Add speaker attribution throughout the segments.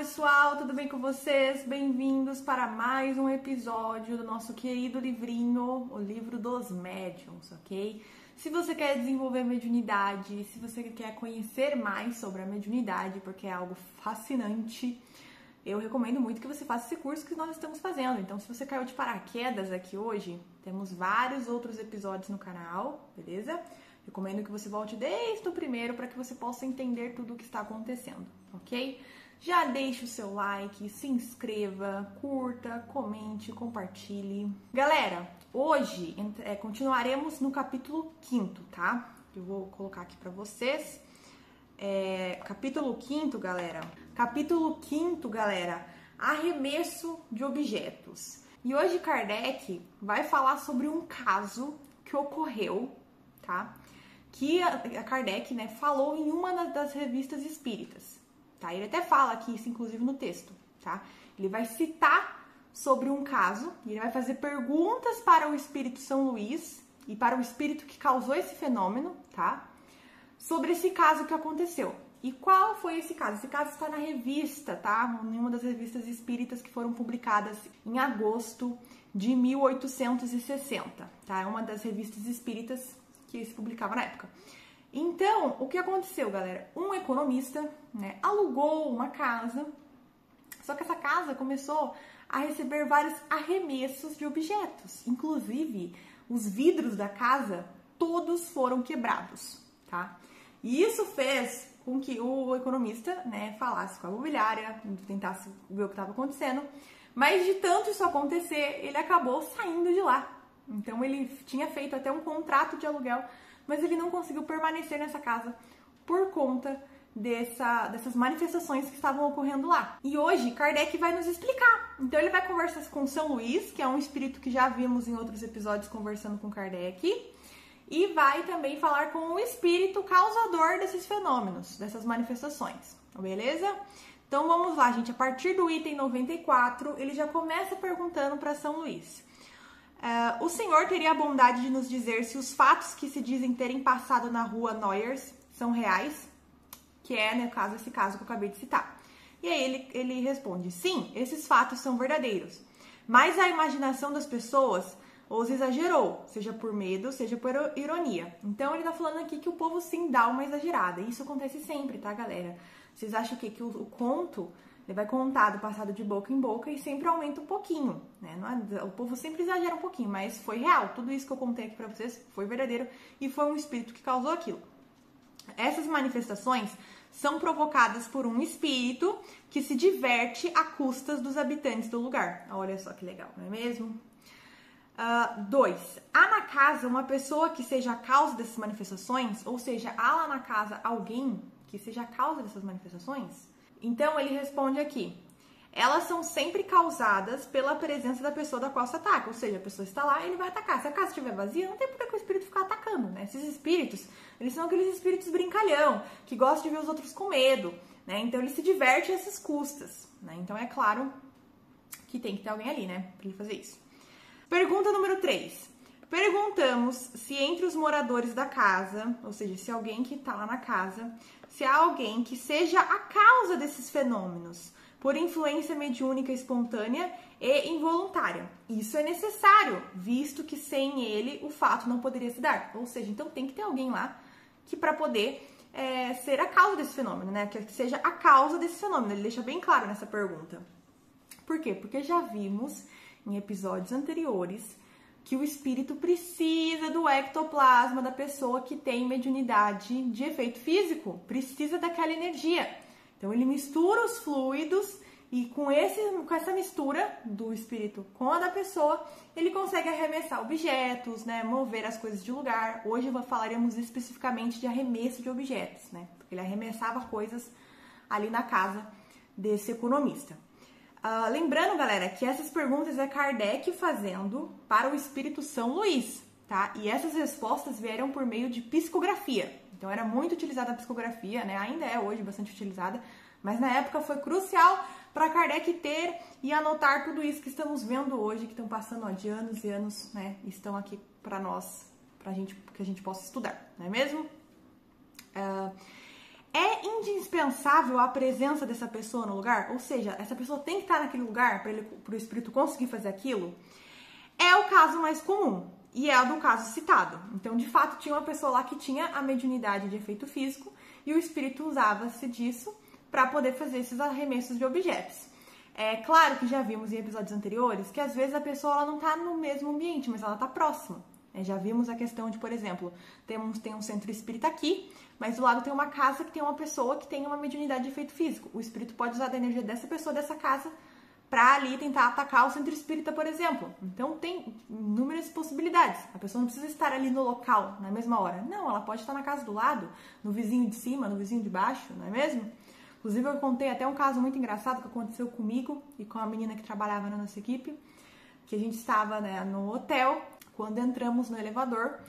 Speaker 1: pessoal, tudo bem com vocês? Bem-vindos para mais um episódio do nosso querido livrinho, o Livro dos Médiuns, ok? Se você quer desenvolver mediunidade, se você quer conhecer mais sobre a mediunidade, porque é algo fascinante, eu recomendo muito que você faça esse curso que nós estamos fazendo. Então, se você caiu de paraquedas aqui hoje, temos vários outros episódios no canal, beleza? Recomendo que você volte desde o primeiro para que você possa entender tudo o que está acontecendo, ok? Já deixe o seu like, se inscreva, curta, comente, compartilhe. Galera, hoje continuaremos no capítulo 5º, tá? Eu vou colocar aqui para vocês. Capítulo 5º, galera. Capítulo 5º, galera, arremesso de objetos. E hoje Kardec vai falar sobre um caso que ocorreu, tá? Que a Kardec, né, falou em uma das revistas espíritas. Tá? Ele até fala aqui, isso inclusive no texto, tá? Ele vai citar sobre um caso, e ele vai fazer perguntas para o Espírito São Luís e para o espírito que causou esse fenômeno, tá? Sobre esse caso que aconteceu. E qual foi esse caso? Esse caso está na revista, tá? Em uma das revistas espíritas que foram publicadas em agosto de 1860, tá? É uma das revistas espíritas que se publicava na época. Então, o que aconteceu, galera? Um economista, né, alugou uma casa, só que essa casa começou a receber vários arremessos de objetos. Inclusive, os vidros da casa, todos foram quebrados, tá? E isso fez com que o economista, né, falasse com a imobiliária, tentasse ver o que estava acontecendo, mas de tanto isso acontecer, ele acabou saindo de lá. Então, ele tinha feito até um contrato de aluguel, mas ele não conseguiu permanecer nessa casa por conta dessas manifestações que estavam ocorrendo lá. E hoje, Kardec vai nos explicar. Então, ele vai conversar com São Luís, que é um espírito que já vimos em outros episódios conversando com Kardec, e vai também falar com o espírito causador desses fenômenos, dessas manifestações, beleza? Então, vamos lá, gente. A partir do item 94, ele já começa perguntando para São Luís. O senhor teria a bondade de nos dizer se os fatos que se dizem terem passado na rua Noyers são reais? Que é, no caso, esse caso que eu acabei de citar. E aí ele responde, sim, esses fatos são verdadeiros. Mas a imaginação das pessoas os exagerou, seja por medo, seja por ironia. Então, ele tá falando aqui que o povo, sim, dá uma exagerada. E isso acontece sempre, tá, galera? Vocês acham que o conto... Ele vai contar do passado de boca em boca e sempre aumenta um pouquinho, né? O povo sempre exagera um pouquinho, mas foi real. Tudo isso que eu contei aqui pra vocês foi verdadeiro e foi um espírito que causou aquilo. Essas manifestações são provocadas por um espírito que se diverte à custas dos habitantes do lugar. Olha só que legal, não é mesmo? 2. Há na casa uma pessoa que seja a causa dessas manifestações? Ou seja, há lá na casa alguém que seja a causa dessas manifestações? Então, ele responde aqui, elas são sempre causadas pela presença da pessoa da qual se ataca, ou seja, a pessoa está lá e ele vai atacar. Se a casa estiver vazia, não tem por que o espírito ficar atacando, né? Esses espíritos, eles são aqueles espíritos brincalhão, que gostam de ver os outros com medo, né? Então, ele se diverte a essas custas, né? Então, é claro que tem que ter alguém ali, né, para ele fazer isso. Pergunta número 3. Perguntamos se entre os moradores da casa, ou seja, se alguém que está lá na casa, se há alguém que seja a causa desses fenômenos, por influência mediúnica espontânea e involuntária. Isso é necessário, visto que sem ele o fato não poderia se dar. Ou seja, então tem que ter alguém lá que para poder ser a causa desse fenômeno, né? Que seja a causa desse fenômeno. Ele deixa bem claro nessa pergunta. Por quê? Porque já vimos em episódios anteriores que o espírito precisa do ectoplasma da pessoa que tem mediunidade de efeito físico, precisa daquela energia. Então, ele mistura os fluidos e com essa mistura do espírito com a da pessoa, ele consegue arremessar objetos, né, mover as coisas de lugar. Hoje falaremos especificamente de arremesso de objetos, né, porque ele arremessava coisas ali na casa desse economista. Lembrando, galera, que essas perguntas é Kardec fazendo para o Espírito São Luís, tá? E essas respostas vieram por meio de psicografia. Então, era muito utilizada a psicografia, né? Ainda é hoje bastante utilizada, mas na época foi crucial para Kardec ter e anotar tudo isso que estamos vendo hoje, que estão passando de anos e anos, né? E estão aqui para nós, que a gente possa estudar, não é mesmo? É indispensável a presença dessa pessoa no lugar? Ou seja, essa pessoa tem que estar naquele lugar para o espírito conseguir fazer aquilo? É o caso mais comum e é o do caso citado. Então, de fato, tinha uma pessoa lá que tinha a mediunidade de efeito físico e o espírito usava-se disso para poder fazer esses arremessos de objetos. É claro que já vimos em episódios anteriores que às vezes a pessoa ela não está no mesmo ambiente, mas ela está próxima. Já vimos a questão de, por exemplo, tem um centro espírita aqui, mas do lado tem uma casa que tem uma pessoa que tem uma mediunidade de efeito físico. O espírito pode usar da energia dessa pessoa, dessa casa, para ali tentar atacar o centro espírita, por exemplo. Então tem inúmeras possibilidades. A pessoa não precisa estar ali no local na mesma hora. Não, ela pode estar na casa do lado, no vizinho de cima, no vizinho de baixo, não é mesmo? Inclusive eu contei até um caso muito engraçado que aconteceu comigo e com a menina que trabalhava na nossa equipe, que a gente estava, né, no hotel. Quando entramos no elevador,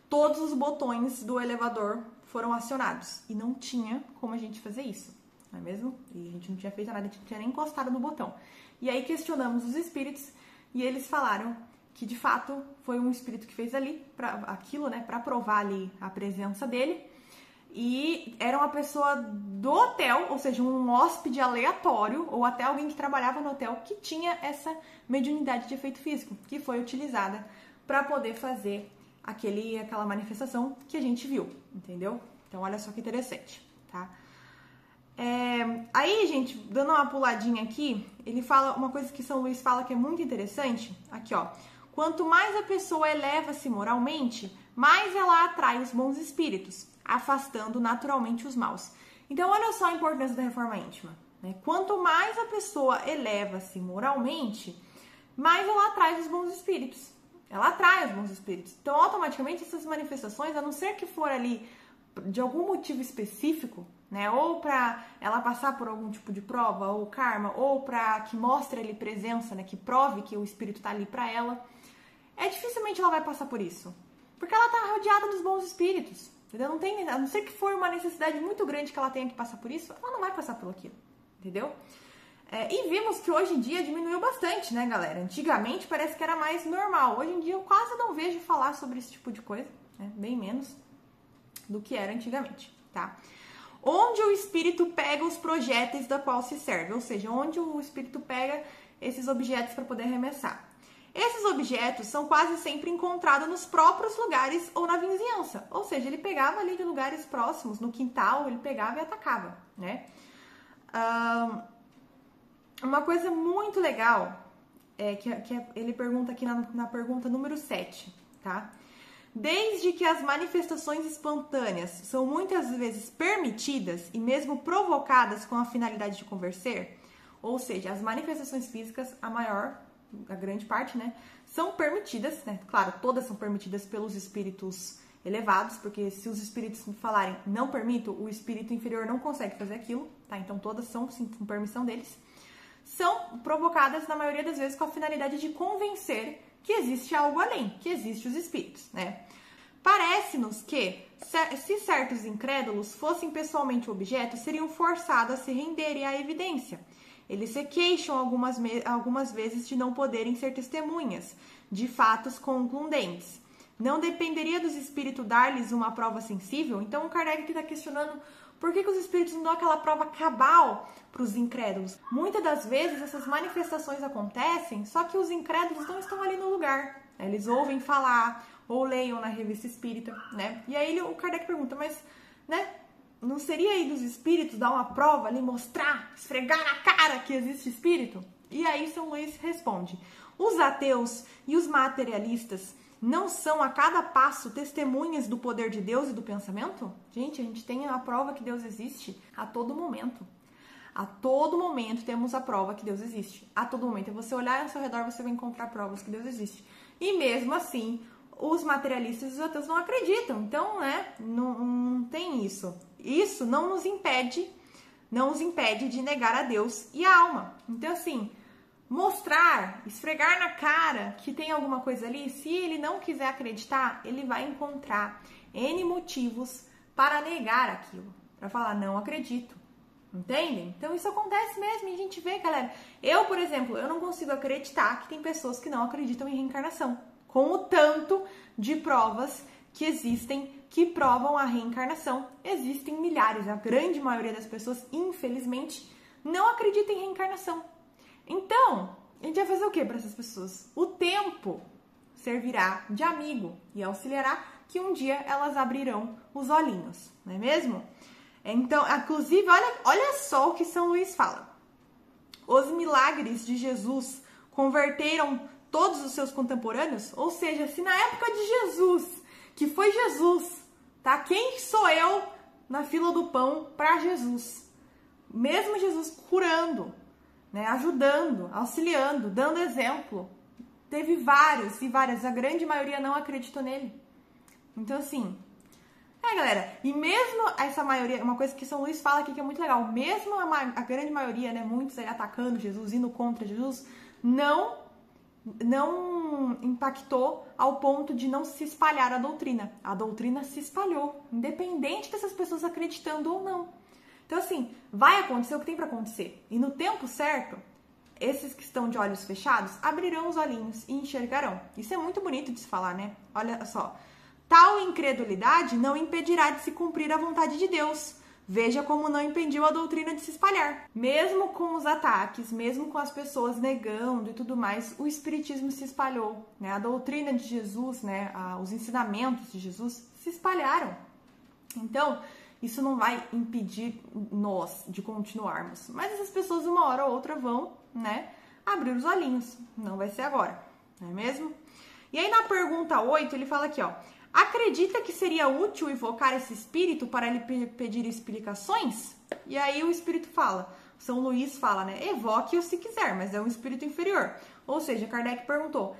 Speaker 1: todos os botões do elevador foram acionados. E não tinha como a gente fazer isso, não é mesmo? E a gente não tinha feito nada, a gente não tinha nem encostado no botão. E aí questionamos os espíritos e eles falaram que, de fato, foi um espírito que fez ali aquilo, né, para provar ali a presença dele. E era uma pessoa do hotel, ou seja, um hóspede aleatório, ou até alguém que trabalhava no hotel, que tinha essa mediunidade de efeito físico, que foi utilizada para poder fazer aquela manifestação que a gente viu, entendeu? Então, olha só que interessante, tá? Aí, gente, dando uma puladinha aqui, ele fala uma coisa que São Luís fala que é muito interessante, aqui, ó. Quanto mais a pessoa eleva-se moralmente, mais ela atrai os bons espíritos, afastando naturalmente os maus. Então, olha só a importância da reforma íntima, né? Quanto mais a pessoa eleva-se moralmente, mais ela atrai os bons espíritos. Ela atrai os bons espíritos. Então, automaticamente, essas manifestações, a não ser que for ali de algum motivo específico, né? Ou para ela passar por algum tipo de prova, ou karma, ou para que mostre ali presença, né? Que prove que o espírito tá ali para ela. Dificilmente ela vai passar por isso. Porque ela tá rodeada dos bons espíritos. Entendeu? Não tem, a não ser que for uma necessidade muito grande que ela tenha que passar por isso, ela não vai passar por aquilo. Entendeu? E vimos que hoje em dia diminuiu bastante, né, galera? Antigamente parece que era mais normal. Hoje em dia eu quase não vejo falar sobre esse tipo de coisa, né? Bem menos do que era antigamente, tá? Onde o espírito pega os projéteis da qual se serve, ou seja, onde o espírito pega esses objetos para poder arremessar. Esses objetos são quase sempre encontrados nos próprios lugares ou na vizinhança, ou seja, ele pegava ali de lugares próximos, no quintal, ele pegava e atacava, né? Uma coisa muito legal que ele pergunta aqui na pergunta número 7, tá? Desde que as manifestações espontâneas são muitas vezes permitidas e mesmo provocadas com a finalidade de convencer, ou seja, as manifestações físicas, a grande parte, né, são permitidas, né? Claro, todas são permitidas pelos espíritos elevados, porque se os espíritos falarem não permito, o espírito inferior não consegue fazer aquilo, tá? Então todas são sim, com permissão deles. São provocadas, na maioria das vezes, com a finalidade de convencer que existe algo além, que existem os espíritos, né? Parece-nos que, se certos incrédulos fossem pessoalmente o objeto, seriam forçados a se renderem à evidência. Eles se queixam algumas vezes de não poderem ser testemunhas de fatos concludentes. Não dependeria dos espíritos dar-lhes uma prova sensível? Então, o Kardec está questionando por que os espíritos não dão aquela prova cabal para os incrédulos. Muitas das vezes essas manifestações acontecem, só que os incrédulos não estão ali no lugar. Eles ouvem falar ou leiam na revista espírita, né? E aí o Kardec pergunta, mas, né, não seria aí dos espíritos dar uma prova ali, mostrar, esfregar na cara que existe espírito? E aí São Luís responde, os ateus e os materialistas não são a cada passo testemunhas do poder de Deus e do pensamento? Gente, a gente tem a prova que Deus existe a todo momento. A todo momento temos a prova que Deus existe. A todo momento. É você olhar ao seu redor, você vai encontrar provas que Deus existe. E mesmo assim, os materialistas e os ateus não acreditam. Então, né, não tem isso. Isso não nos impede de negar a Deus e a alma. Então, assim, mostrar, esfregar na cara que tem alguma coisa ali, se ele não quiser acreditar, ele vai encontrar N motivos para negar aquilo, para falar, não acredito, entendem? Então isso acontece mesmo e a gente vê, galera. Eu, por exemplo, eu não consigo acreditar que tem pessoas que não acreditam em reencarnação, com o tanto de provas que existem que provam a reencarnação. Existem milhares, a grande maioria das pessoas, infelizmente, não acredita em reencarnação. Então, a gente vai fazer o que para essas pessoas? O tempo servirá de amigo e auxiliará que um dia elas abrirão os olhinhos, não é mesmo? Então, inclusive, olha só o que São Luís fala. Os milagres de Jesus converteram todos os seus contemporâneos? Ou seja, se na época de Jesus, que foi Jesus, tá? Quem sou eu na fila do pão para Jesus? Mesmo Jesus curando, né, ajudando, auxiliando, dando exemplo, teve vários e várias, a grande maioria não acreditou nele. Então, assim, galera, e mesmo essa maioria, uma coisa que São Luís fala aqui que é muito legal, mesmo a grande maioria, né, muitos aí atacando Jesus, indo contra Jesus, não impactou ao ponto de não se espalhar a doutrina. A doutrina se espalhou, independente dessas pessoas acreditando ou não. Então, assim, vai acontecer o que tem para acontecer. E no tempo certo, esses que estão de olhos fechados abrirão os olhinhos e enxergarão. Isso é muito bonito de se falar, né? Olha só. Tal incredulidade não impedirá de se cumprir a vontade de Deus. Veja como não impediu a doutrina de se espalhar. Mesmo com os ataques, mesmo com as pessoas negando e tudo mais, o Espiritismo se espalhou, né? A doutrina de Jesus, né? Os ensinamentos de Jesus se espalharam. Então, isso não vai impedir nós de continuarmos. Mas essas pessoas, uma hora ou outra, vão, né, abrir os olhinhos. Não vai ser agora, não é mesmo? E aí, na pergunta 8, ele fala aqui, ó. Acredita que seria útil invocar esse espírito para lhe pedir explicações? E aí o espírito fala, São Luís fala, né? Evoque-o se quiser, mas é um espírito inferior. Ou seja, Kardec perguntou,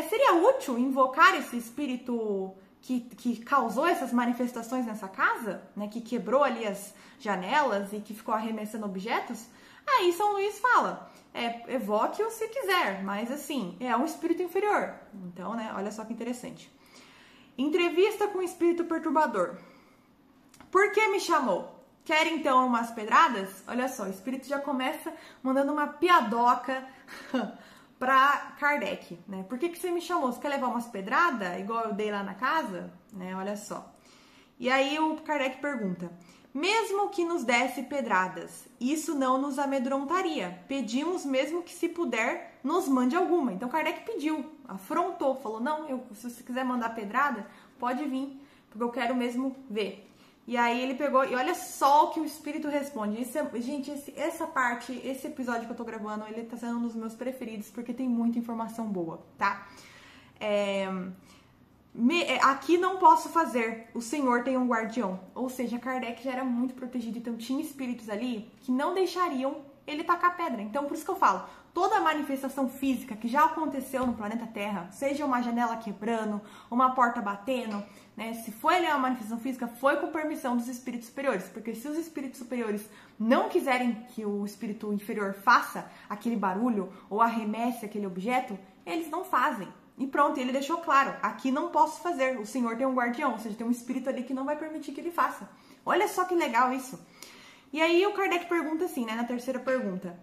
Speaker 1: seria útil invocar esse espírito que causou essas manifestações nessa casa, né, que quebrou ali as janelas e que ficou arremessando objetos? Aí São Luís fala, evoque-o se quiser, mas assim, é um espírito inferior. Então, né, olha só que interessante. Entrevista com o espírito perturbador. Por que me chamou? Quer então umas pedradas? Olha só, o espírito já começa mandando uma piadoca para Kardec, né? Por que você me chamou? Você quer levar umas pedradas, igual eu dei lá na casa? Né? Olha só. E aí o Kardec pergunta, mesmo que nos desse pedradas, isso não nos amedrontaria. Pedimos mesmo que, se puder, nos mande alguma. Então Kardec pediu, afrontou, falou, não, se você quiser mandar pedrada, pode vir, porque eu quero mesmo ver. E aí ele pegou, e olha só o que o espírito responde. Gente, essa parte, esse episódio que eu tô gravando, ele tá sendo um dos meus preferidos, porque tem muita informação boa, tá? Aqui não posso fazer, o Senhor tem um guardião. Ou seja, Kardec já era muito protegido, então tinha espíritos ali que não deixariam ele tacar pedra. Então, por isso que eu falo, toda manifestação física que já aconteceu no planeta Terra, seja uma janela quebrando, uma porta batendo, né? Se foi ali uma manifestação física, foi com permissão dos espíritos superiores. Porque se os espíritos superiores não quiserem que o espírito inferior faça aquele barulho ou arremesse aquele objeto, eles não fazem. E pronto, ele deixou claro, aqui não posso fazer, o Senhor tem um guardião, ou seja, tem um espírito ali que não vai permitir que ele faça. Olha só que legal isso. E aí o Kardec pergunta assim, né, na terceira pergunta.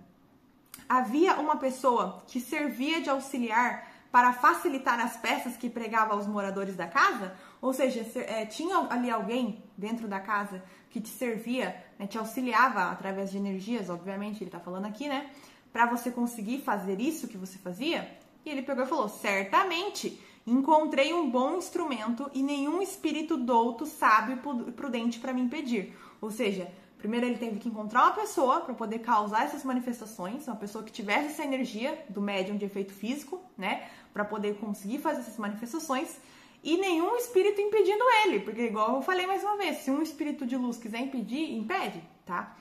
Speaker 1: Havia uma pessoa que servia de auxiliar para facilitar as peças que pregava aos moradores da casa? Ou seja, tinha ali alguém dentro da casa que te servia, né, te auxiliava através de energias, obviamente, ele tá falando aqui, né, para você conseguir fazer isso que você fazia? E ele pegou e falou, certamente, encontrei um bom instrumento e nenhum espírito douto, sábio e prudente para me impedir. Ou seja, primeiro ele teve que encontrar uma pessoa para poder causar essas manifestações, uma pessoa que tivesse essa energia do médium de efeito físico, né, para poder conseguir fazer essas manifestações, e nenhum espírito impedindo ele, porque igual eu falei mais uma vez, se um espírito de luz quiser impedir, impede, tá?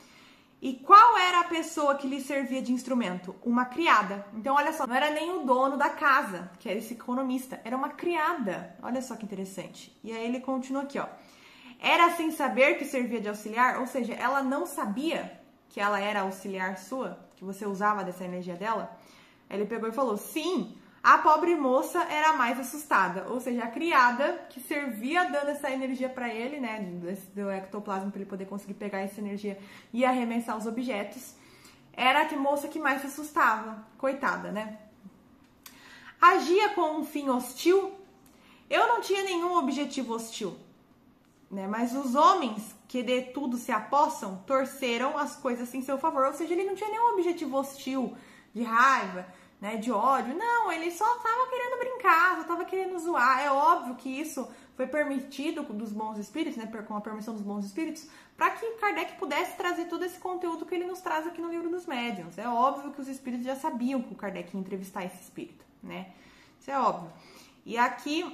Speaker 1: E qual era a pessoa que lhe servia de instrumento? Uma criada. Então, olha só, não era nem o dono da casa, que era esse economista, era uma criada. Olha só que interessante. E aí ele continua aqui, ó. Era sem saber que servia de auxiliar, ou seja, ela não sabia que ela era auxiliar sua, que você usava dessa energia dela. Aí ele pegou e falou, sim, a pobre moça era a mais assustada, ou seja, a criada que servia dando essa energia para ele, né, do ectoplasma, para ele poder conseguir pegar essa energia e arremessar os objetos, era a moça que mais se assustava, coitada, né? Agia com um fim hostil? Eu não tinha nenhum objetivo hostil. né? Mas os homens que de tudo se apossam torceram as coisas em seu favor. Ou seja, ele não tinha nenhum objetivo hostil, de raiva, né, de ódio. Não, ele só estava querendo brincar, só estava querendo zoar. É óbvio que isso foi permitido dos bons espíritos, né, com a permissão dos bons espíritos, para que Kardec pudesse trazer todo esse conteúdo que ele nos traz aqui no Livro dos Médiuns. É óbvio que os espíritos já sabiam que o Kardec ia entrevistar esse espírito, né? Isso é óbvio. E aqui,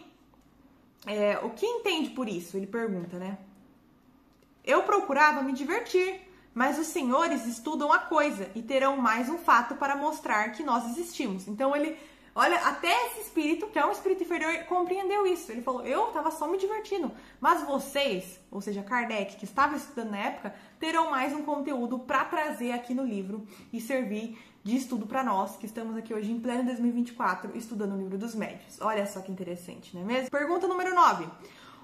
Speaker 1: o que entende por isso? Ele pergunta, né? Eu procurava me divertir, mas os senhores estudam a coisa e terão mais um fato para mostrar que nós existimos. Então ele, olha, até esse espírito, que é um espírito inferior, compreendeu isso. Ele falou, eu estava só me divertindo, mas vocês, ou seja, Kardec, que estava estudando na época, terão mais um conteúdo para trazer aqui no livro e servir de estudo para nós, que estamos aqui hoje em pleno 2024, estudando o Livro dos Médiuns. Olha só que interessante, não é mesmo? Pergunta número 9.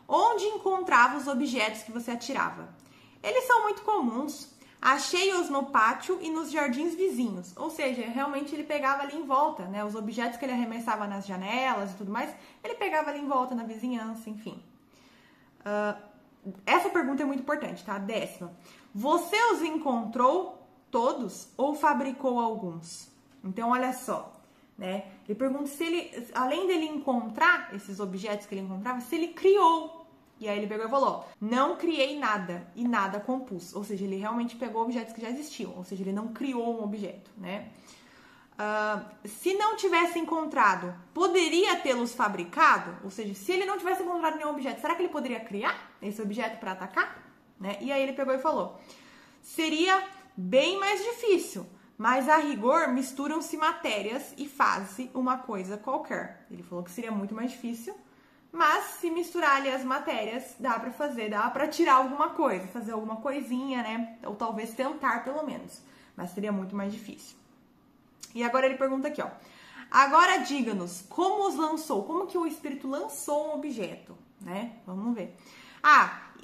Speaker 1: Onde encontrava os objetos que você atirava? Eles são muito comuns. Achei-os no pátio e nos jardins vizinhos. Ou seja, realmente ele pegava ali em volta, né? Os objetos que ele arremessava nas janelas e tudo mais, ele pegava ali em volta, na vizinhança, enfim. Essa pergunta é muito importante, tá? 10ª. Você os encontrou todos ou fabricou alguns? Então, olha só, né? Ele pergunta se ele, além dele encontrar esses objetos que ele encontrava, se ele criou. E aí ele pegou e falou, não criei nada e nada compus. Ou seja, ele realmente pegou objetos que já existiam. Ou seja, ele não criou um objeto, né? Se não tivesse encontrado, poderia tê-los fabricado? Ou seja, se ele não tivesse encontrado nenhum objeto, será que ele poderia criar esse objeto para atacar? Né? E aí ele pegou e falou, seria bem mais difícil, mas a rigor misturam-se matérias e faz-se uma coisa qualquer. Ele falou que seria muito mais difícil, mas se misturar ali as matérias, dá pra fazer, dá pra tirar alguma coisa, fazer alguma coisinha, né? Ou talvez tentar pelo menos, mas seria muito mais difícil. E agora ele pergunta aqui, ó. Agora diga-nos, como os lançou? Como que o espírito lançou um objeto, né? Vamos ver.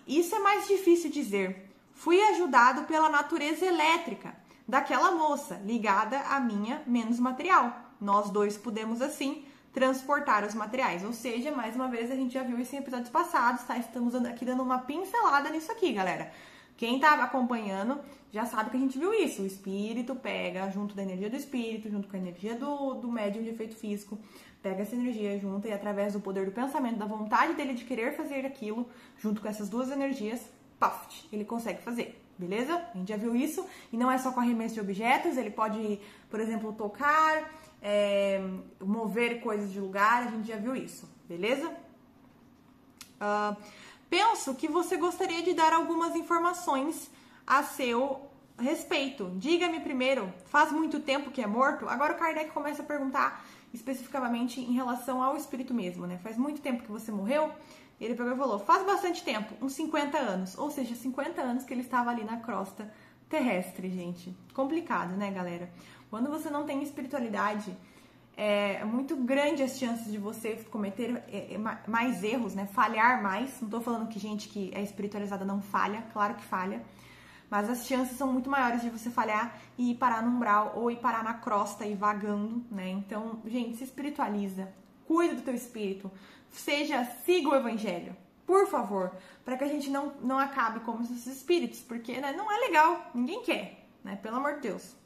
Speaker 1: Isso é mais difícil dizer. Fui ajudado pela natureza elétrica daquela moça, ligada à minha menos material. Nós dois pudemos, assim, transportar os materiais. Ou seja, mais uma vez, a gente já viu isso em episódios passados, tá? Estamos aqui dando uma pincelada nisso aqui, galera. Quem tá acompanhando já sabe que a gente viu isso. O espírito pega junto da energia do espírito, junto com a energia do médium de efeito físico, pega essa energia junto e através do poder do pensamento, da vontade dele de querer fazer aquilo, junto com essas duas energias, ele consegue fazer, beleza? A gente já viu isso, e não é só com arremesso de objetos, ele pode, por exemplo, tocar, mover coisas de lugar, a gente já viu isso, beleza? Penso que você gostaria de dar algumas informações a seu respeito. Diga-me primeiro, faz muito tempo que é morto? Agora o Kardec começa a perguntar especificamente em relação ao espírito mesmo, né? Faz muito tempo que você morreu? Ele pegou e falou, faz bastante tempo, uns 50 anos. Ou seja, 50 anos que ele estava ali na crosta terrestre, gente. Complicado, né, galera? Quando você não tem espiritualidade, é muito grande as chances de você cometer mais erros, né? Falhar mais. Não tô falando que gente que é espiritualizada não falha, claro que falha. Mas as chances são muito maiores de você falhar e ir parar no umbral ou ir parar na crosta e vagando, né? Então, gente, se espiritualiza. Cuida do teu espírito. Siga o evangelho, por favor, para que a gente não acabe como esses espíritos, porque, né, não é legal, ninguém quer, né, pelo amor de Deus.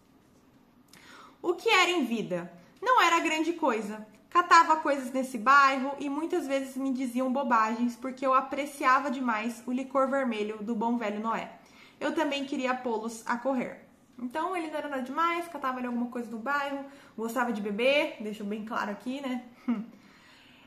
Speaker 1: O que era em vida? Não era grande coisa. Catava coisas nesse bairro e muitas vezes me diziam bobagens porque eu apreciava demais o licor vermelho do bom velho Noé. Eu também queria pô-los a correr. Então ele não era nada demais, catava ali alguma coisa no bairro, gostava de beber, deixou bem claro aqui, né?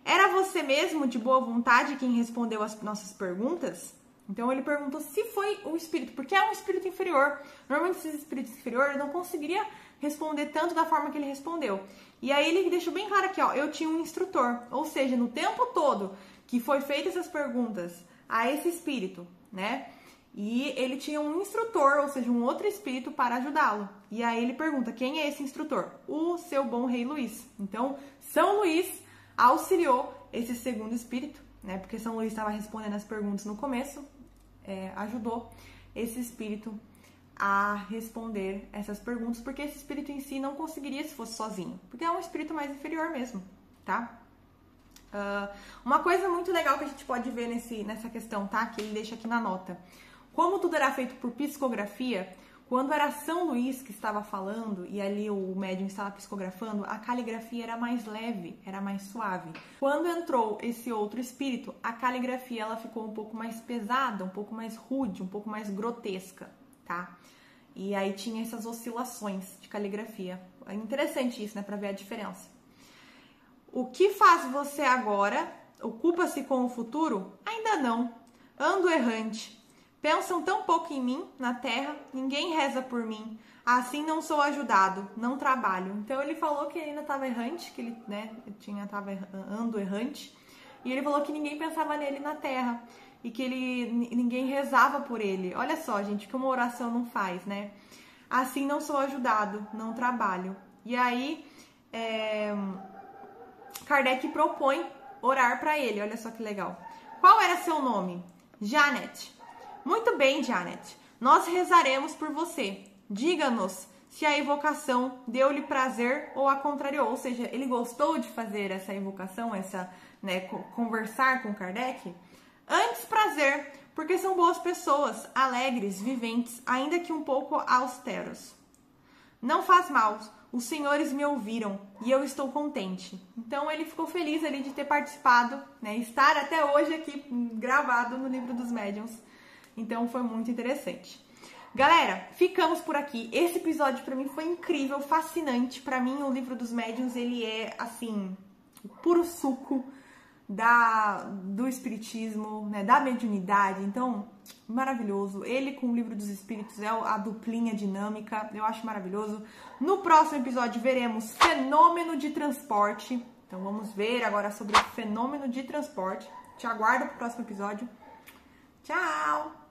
Speaker 1: Era você mesmo, de boa vontade, quem respondeu as nossas perguntas? Então ele perguntou se foi o espírito, porque é um espírito inferior. Normalmente esses espíritos inferiores não conseguiria responder tanto da forma que ele respondeu. E aí ele deixou bem claro aqui, ó, eu tinha um instrutor. Ou seja, no tempo todo que foi feitas essas perguntas a esse espírito, né? E ele tinha um instrutor, ou seja, um outro espírito para ajudá-lo. E aí ele pergunta, quem é esse instrutor? O seu bom rei Luís. Então, São Luís auxiliou esse segundo espírito, né? Porque São Luís estava respondendo as perguntas no começo, ajudou esse espírito a responder essas perguntas, porque esse espírito em si não conseguiria se fosse sozinho, porque é um espírito mais inferior mesmo, tá? Uma coisa muito legal que a gente pode ver nessa questão, tá? Que ele deixa aqui na nota. Como tudo era feito por psicografia, quando era São Luís que estava falando e ali o médium estava psicografando, a caligrafia era mais leve, era mais suave. Quando entrou esse outro espírito, a caligrafia ela ficou um pouco mais pesada, um pouco mais rude, um pouco mais grotesca, tá? E aí tinha essas oscilações de caligrafia. É interessante isso, né, para ver a diferença. O que faz você agora? Ocupa-se com o futuro? Ainda não. Ando errante. Pensam tão pouco em mim, na terra, ninguém reza por mim. Assim não sou ajudado, não trabalho. Então ele falou que ele ainda estava errante, que ele, né, estava ando errante. E ele falou que ninguém pensava nele na terra. E que ninguém rezava por ele. Olha só, gente, que uma oração não faz, né? Assim não sou ajudado, não trabalho. E aí, Kardec propõe orar para ele. Olha só que legal. Qual era seu nome? Janet. Muito bem, Janet. Nós rezaremos por você. Diga-nos se a evocação deu-lhe prazer ou a contrariou. Ou seja, ele gostou de fazer essa evocação, conversar com Kardec? Antes prazer, porque são boas pessoas, alegres, viventes, ainda que um pouco austeros. Não faz mal, os senhores me ouviram e eu estou contente. Então ele ficou feliz ali de ter participado, né, estar até hoje aqui gravado no Livro dos Médiuns. Então foi muito interessante. Galera, ficamos por aqui. Esse episódio pra mim foi incrível, fascinante. Pra mim o Livro dos Médiuns, ele é assim, puro suco do espiritismo, né, da mediunidade. Então, maravilhoso. Ele com o Livro dos Espíritos é a duplinha dinâmica, eu acho maravilhoso. No próximo episódio veremos fenômeno de transporte. Então vamos ver agora sobre o fenômeno de transporte. Te aguardo pro próximo episódio. Tchau!